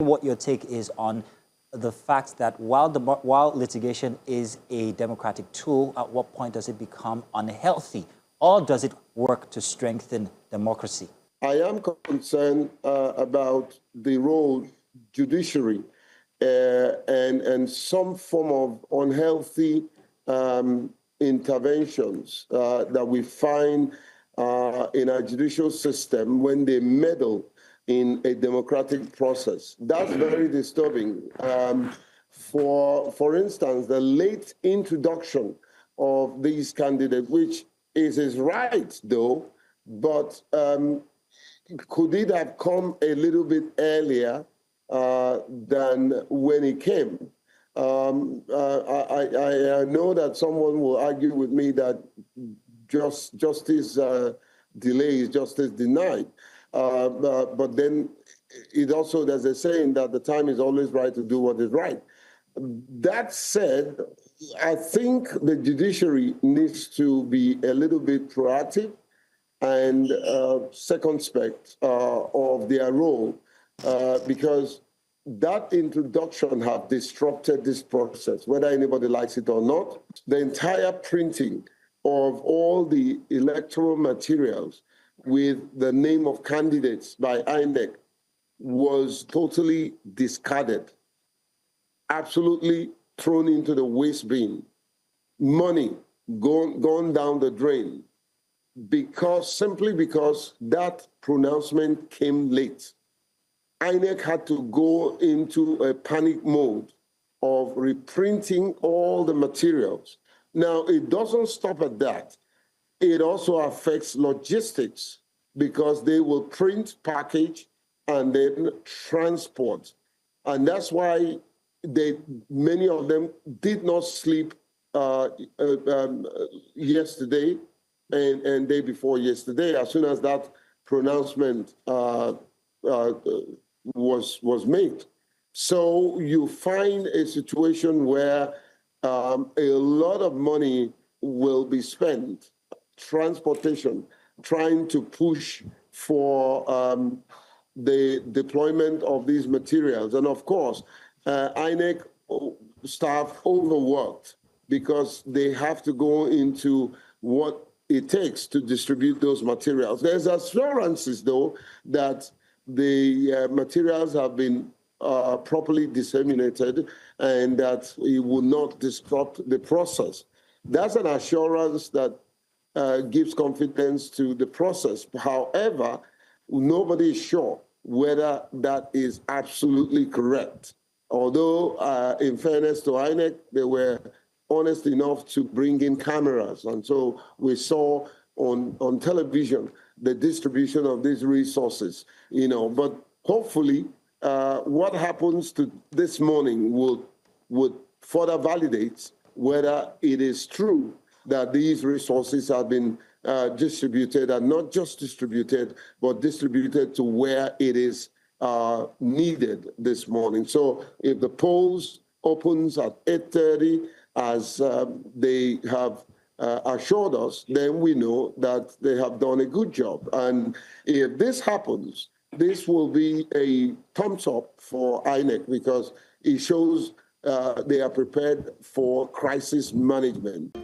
what your take is on the fact that while litigation is a democratic tool, at what point does it become unhealthy, or does it work to strengthen democracy? I am concerned about the role judiciary and some form of unhealthy interventions that we find in our judicial system when they meddle in a democratic process. That's very disturbing. For instance, the late introduction of these candidates, which is his right, though, but could it have come a little bit earlier than when it came? I know that someone will argue with me that justice delay is justice denied. But then it also, there's a saying that the time is always right to do what is right. That said, I think the judiciary needs to be a little bit proactive and circumspect of their role, because that introduction have disrupted this process, whether anybody likes it or not. The entire printing of all the electoral materials with the name of candidates by INEC was totally discarded, absolutely thrown into the waste bin. Money gone down the drain simply because that pronouncement came late. INEC had to go into a panic mode of reprinting all the materials. Now, it doesn't stop at that. It also affects logistics because they will print, package, and then transport. And that's why many of them did not sleep yesterday and day before yesterday, as soon as that pronouncement was made. So you find a situation where a lot of money will be spent, transportation, trying to push for the deployment of these materials. And of course, INEC staff overworked because they have to go into what it takes to distribute those materials. There's assurances, though, that the materials have been properly disseminated and that it will not disrupt the process. That's an assurance that gives confidence to the process. However, nobody is sure whether that is absolutely correct. Although, in fairness to INEC, they were honest enough to bring in cameras. And so we saw on television the distribution of these resources, but hopefully what happens to this morning would further validate whether it is true that these resources have been distributed, and not just distributed, but distributed to where it is needed this morning. So if the polls opens at 8:30, as they have assured us, then we know that they have done a good job. And if this happens, this will be a thumbs up for INEC because it shows they are prepared for crisis management.